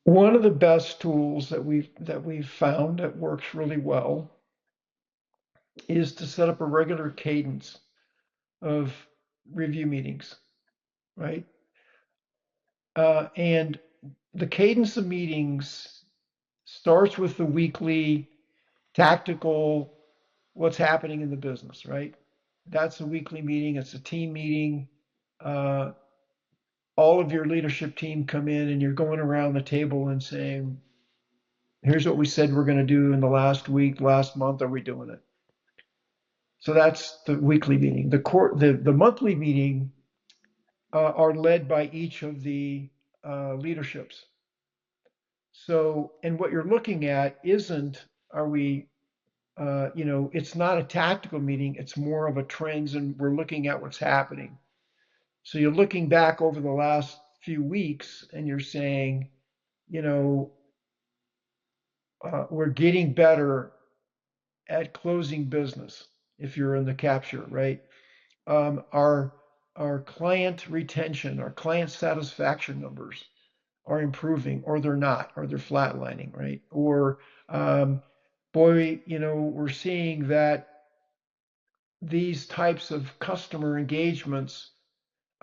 One of the best tools that we've found that works really well is to set up a regular cadence of review meetings, right? And the cadence of meetings starts with the weekly tactical, what's happening in the business, right? That's a weekly meeting. It's a team meeting. Uh, all of your leadership team come in and you're going around the table and saying, here's what we said we're going to do in the last week, last month. Are we doing it? So that's the weekly meeting. The monthly meeting are led by each of the leaderships. So, and what you're looking at isn't, are we, it's not a tactical meeting. It's more of a trends, and we're looking at what's happening. So you're looking back over the last few weeks, and you're saying, you know, we're getting better at closing business if you're in the capture, right? um, our our client retention, our client satisfaction numbers are improving, or they're not, or they're flatlining, right? Or boy, we're seeing that these types of customer engagements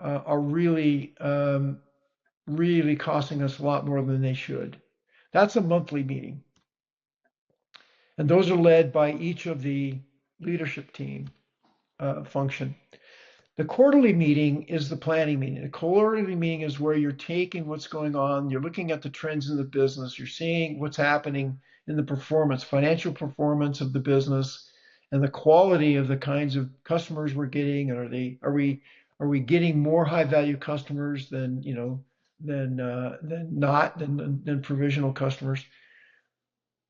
are really costing us a lot more than they should. That's a monthly meeting, and those are led by each of the leadership team function. The quarterly meeting is the planning meeting. The quarterly meeting is where you're taking what's going on, you're looking at the trends in the business, you're seeing what's happening in the performance, financial performance of the business, and the quality of the kinds of customers we're getting. And are we getting more high value customers than than provisional customers?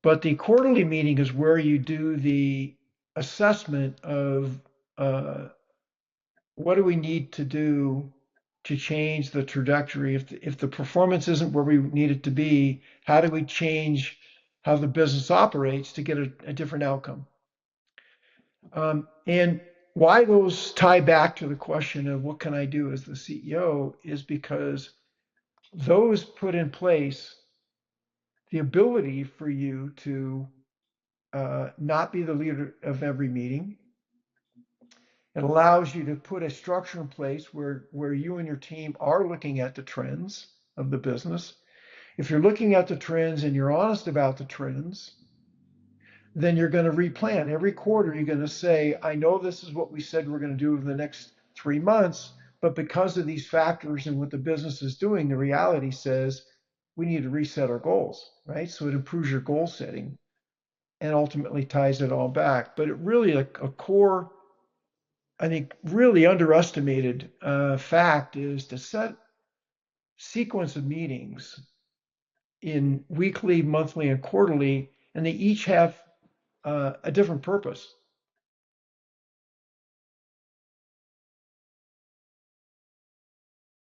But the quarterly meeting is where you do the assessment of uh, what do we need to do to change the trajectory? If the performance isn't where we need it to be, how do we change how the business operates to get a different outcome? And why those tie back to the question of what can I do as the CEO is because those put in place the ability for you to not be the leader of every meeting. It allows you to put a structure in place where you and your team are looking at the trends of the business. If you're looking at the trends and you're honest about the trends, then you're going to replan. Every quarter, you're going to say, I know this is what we said we're going to do over the next 3 months, but because of these factors and what the business is doing, the reality says we need to reset our goals, right? So it improves your goal setting and ultimately ties it all back. But it really a core, I think, really underestimated fact is to set sequence of meetings in weekly, monthly, and quarterly, and they each have a different purpose.